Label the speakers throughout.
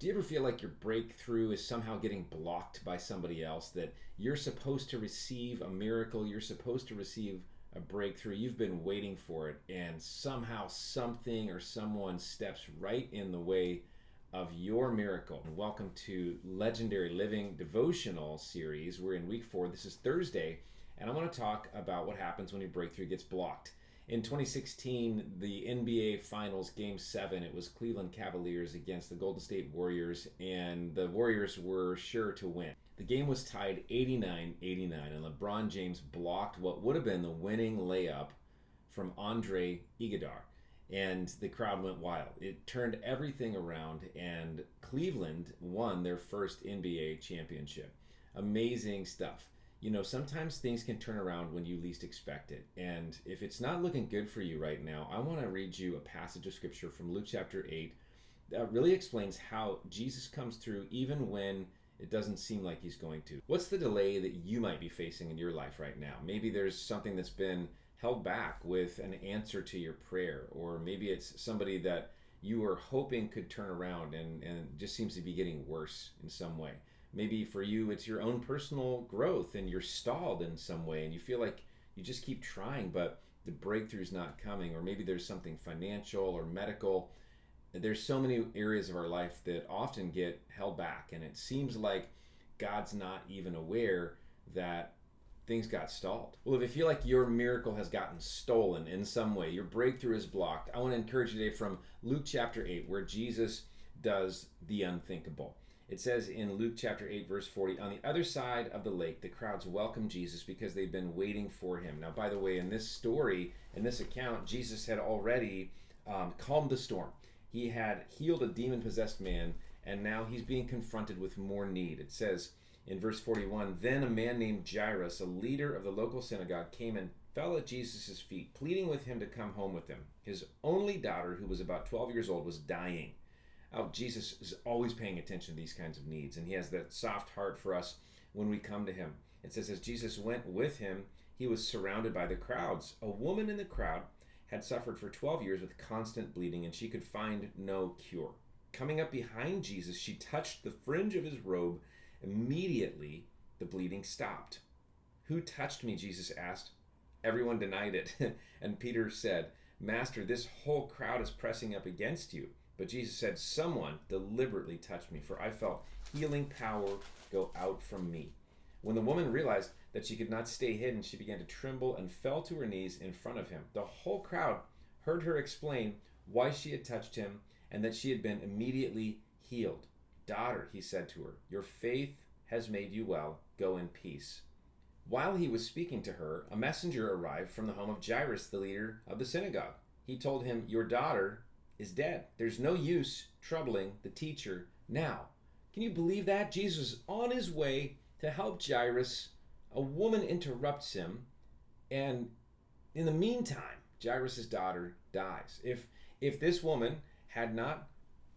Speaker 1: Do you ever feel like your breakthrough is somehow getting blocked by somebody else? That you're supposed to receive a miracle, you're supposed to receive a breakthrough, you've been waiting for it, and somehow something or someone steps right in the way of your miracle. And welcome to Legendary Living Devotional series. We're in week 4. This is Thursday, and I want to talk about what happens when your breakthrough gets blocked. In 2016, the NBA Finals Game 7, it was Cleveland Cavaliers against the Golden State Warriors, and the Warriors were sure to win. The game was tied 89-89, and LeBron James blocked what would have been the winning layup from Andre Iguodala, and the crowd went wild. It turned everything around, and Cleveland won their first NBA championship. Amazing stuff. You know, sometimes things can turn around when you least expect it. And if it's not looking good for you right now, I want to read you a passage of scripture from Luke chapter 8 that really explains how Jesus comes through even when it doesn't seem like he's going to. What's the delay that you might be facing in your life right now? Maybe there's something that's been held back with an answer to your prayer, or maybe it's somebody that you were hoping could turn around and just seems to be getting worse in some way. Maybe for you, it's your own personal growth and you're stalled in some way and you feel like you just keep trying, but the breakthrough's not coming. Or maybe there's something financial or medical. There's so many areas of our life that often get held back, and it seems like God's not even aware that things got stalled. Well, if you feel like your miracle has gotten stolen in some way, your breakthrough is blocked, I want to encourage you today from Luke chapter 8, where Jesus does the unthinkable. It says in Luke chapter 8, verse 40, on the other side of the lake, the crowds welcomed Jesus because they'd been waiting for him. Now, by the way, in this story, in this account, Jesus had already calmed the storm. He had healed a demon-possessed man, and now he's being confronted with more need. It says in verse 41, then a man named Jairus, a leader of the local synagogue, came and fell at Jesus' feet, pleading with him to come home with him. His only daughter, who was about 12 years old, was dying. Jesus is always paying attention to these kinds of needs, and he has that soft heart for us when we come to him. It says, as Jesus went with him, he was surrounded by the crowds. A woman in the crowd had suffered for 12 years with constant bleeding, and she could find no cure. Coming up behind Jesus, she touched the fringe of his robe. Immediately, the bleeding stopped. Who touched me? Jesus asked. Everyone denied it. And Peter said, Master, this whole crowd is pressing up against you. But Jesus said, someone deliberately touched me, for I felt healing power go out from me. When the woman realized that she could not stay hidden, she began to tremble and fell to her knees in front of him. The whole crowd heard her explain why she had touched him and that she had been immediately healed. Daughter, he said to her, your faith has made you well. Go in peace. While he was speaking to her, a messenger arrived from the home of Jairus, the leader of the synagogue. He told him, your daughter is dead. There's no use troubling the teacher now. Can you believe that? Jesus is on his way to help Jairus. A woman interrupts him, and in the meantime, Jairus' daughter dies. If this woman had not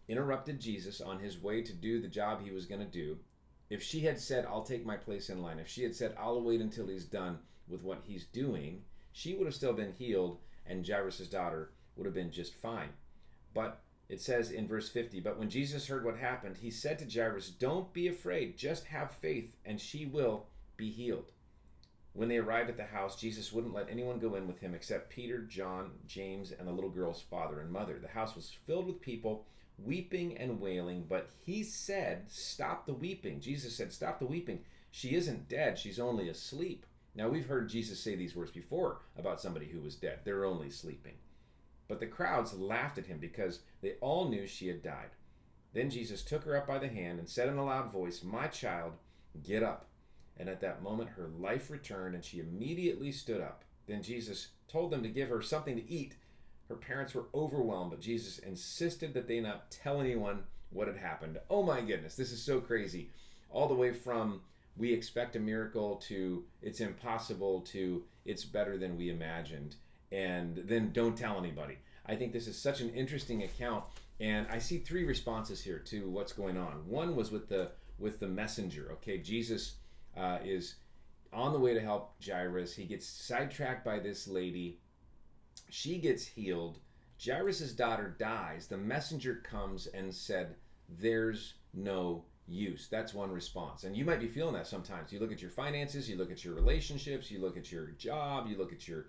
Speaker 1: interrupted Jesus on his way to do the job he was going to do, if she had said, I'll take my place in line, if she had said, I'll wait until he's done with what he's doing, she would have still been healed, and Jairus' daughter would have been just fine. But it says in verse 50, but when Jesus heard what happened, he said to Jairus, don't be afraid, just have faith, and she will be healed. When they arrived at the house, Jesus wouldn't let anyone go in with him except Peter, John, James, and the little girl's father and mother. The house was filled with people weeping and wailing, but he said, stop the weeping. Jesus said, stop the weeping. She isn't dead, she's only asleep. Now, we've heard Jesus say these words before about somebody who was dead. They're only sleeping. But the crowds laughed at him because they all knew she had died. Then Jesus took her up by the hand and said in a loud voice, my child, get up. And at that moment her life returned, and she immediately stood up. Then Jesus told them to give her something to eat. Her parents were overwhelmed, but Jesus insisted that they not tell anyone what had happened. Oh my goodness, this is so crazy. All the way from we expect a miracle to it's impossible to it's better than we imagined. And then don't tell anybody. I think this is such an interesting account, and I see 3 responses here to what's going on. One was with the messenger. Okay, Jesus is on the way to help Jairus. He gets sidetracked by this lady. She gets healed. Jairus' daughter dies. The messenger comes and said, there's no use. That's one response. And you might be feeling that sometimes. You look at your finances, you look at your relationships, you look at your job, you look at your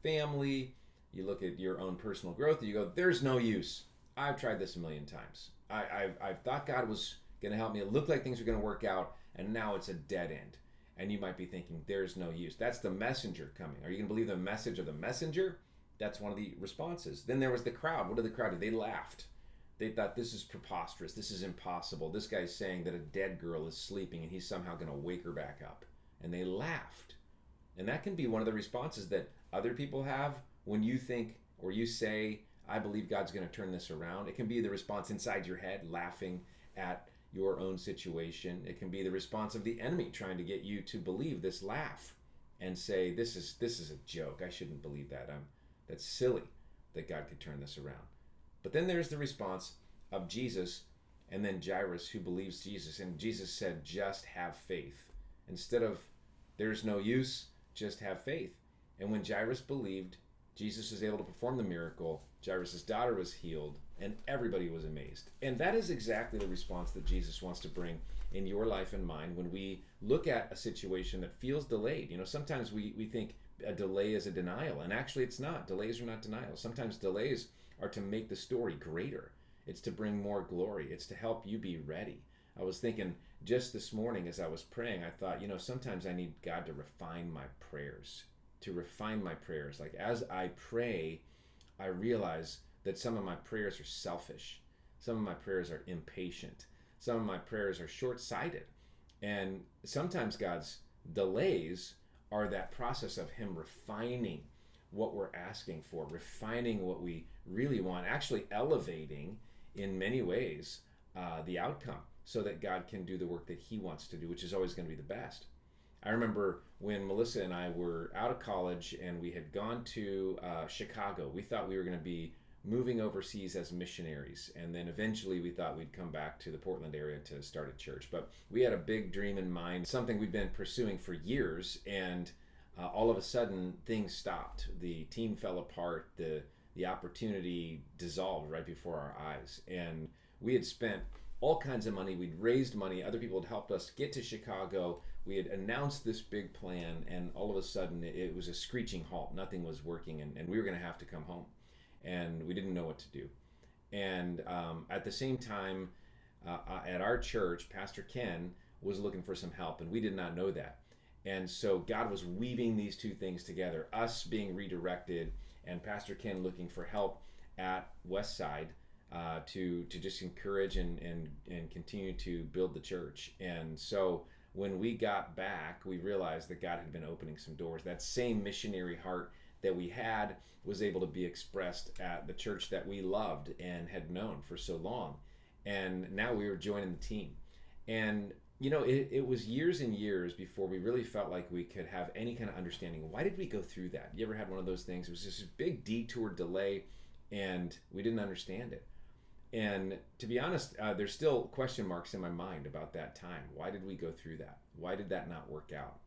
Speaker 1: family, you look at your own personal growth, and you go, there's no use. I've tried this a million times. I've thought God was going to help me. It looked like things were going to work out, and now it's a dead end. And you might be thinking, there's no use. That's the messenger coming. Are you going to believe the message of the messenger? That's one of the responses. Then there was the crowd. What did the crowd do? They laughed. They thought, this is preposterous. This is impossible. This guy's saying that a dead girl is sleeping and he's somehow going to wake her back up. And they laughed. And that can be one of the responses that other people have when you think or you say, I believe God's going to turn this around. It can be the response inside your head, laughing at your own situation. It can be the response of the enemy trying to get you to believe this laugh and say, this is a joke. I shouldn't believe that. That's silly that God could turn this around. But then there's the response of Jesus and then Jairus, who believes Jesus. And Jesus said, just have faith. Instead of there's no use, just have faith. And when Jairus believed, Jesus was able to perform the miracle. Jairus' daughter was healed, and everybody was amazed. And that is exactly the response that Jesus wants to bring in your life and mine when we look at a situation that feels delayed. You know, sometimes we think a delay is a denial, and actually it's not. Delays are not denials. Sometimes delays are to make the story greater. It's to bring more glory. It's to help you be ready. I was thinking just this morning as I was praying, I thought, sometimes I need God to refine my prayers. Like as I pray, I realize that some of my prayers are selfish. Some of my prayers are impatient. Some of my prayers are short-sighted. And sometimes God's delays are that process of him refining what we're asking for, refining what we really want, actually elevating in many ways the outcome so that God can do the work that he wants to do, which is always going to be the best. I remember when Melissa and I were out of college and we had gone to Chicago. We thought we were going to be moving overseas as missionaries, and then eventually we thought we'd come back to the Portland area to start a church. But we had a big dream in mind, something we'd been pursuing for years, and all of a sudden things stopped. The team fell apart. The opportunity dissolved right before our eyes, and we had spent all kinds of money. We'd raised money. Other people had helped us get to Chicago. We had announced this big plan, and all of a sudden it was a screeching halt. Nothing was working, and we were going to have to come home, and we didn't know what to do. And at the same time, at our church, Pastor Ken was looking for some help, and we did not know that. And so God was weaving these two things together, us being redirected and Pastor Ken looking for help at Westside to just encourage and continue to build the church. And so when we got back, we realized that God had been opening some doors. That same missionary heart that we had was able to be expressed at the church that we loved and had known for so long. And now we were joining the team. And it was years and years before we really felt like we could have any kind of understanding. Why did we go through that? You ever had one of those things? It was just a big detour delay, and we didn't understand it. And to be honest, there's still question marks in my mind about that time. Why did we go through that? Why did that not work out?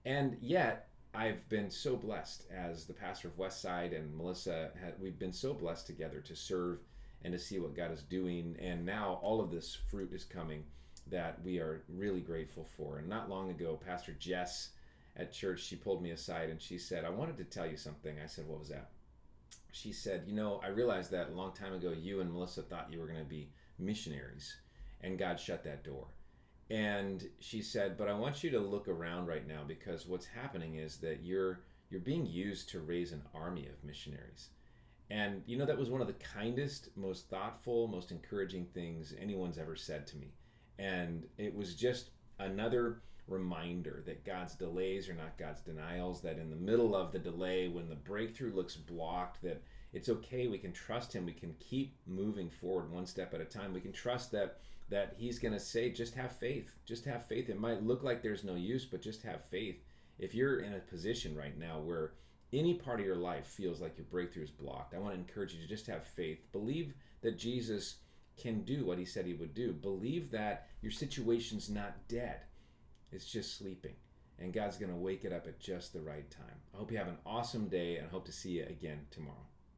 Speaker 1: And yet, I've been so blessed as the pastor of Westside, and Melissa, we've been so blessed together to serve and to see what God is doing. And now all of this fruit is coming that we are really grateful for. And not long ago, Pastor Jess at church, she pulled me aside and she said, I wanted to tell you something. I said, what was that? She said, I realized that a long time ago, you and Melissa thought you were going to be missionaries, and God shut that door. And she said, but I want you to look around right now, because what's happening is that you're being used to raise an army of missionaries. And that was one of the kindest, most thoughtful, most encouraging things anyone's ever said to me. And it was just another reminder that God's delays are not God's denials, that in the middle of the delay, when the breakthrough looks blocked, that it's okay. We can trust him. We can keep moving forward one step at a time. We can trust that he's going to say, just have faith. Just have faith. It might look like there's no use, but just have faith. If you're in a position right now where any part of your life feels like your breakthrough is blocked, I want to encourage you to just have faith. Believe that Jesus can do what he said he would do. Believe that your situation's not dead. It's just sleeping. And God's going to wake it up at just the right time. I hope you have an awesome day, and I hope to see you again tomorrow.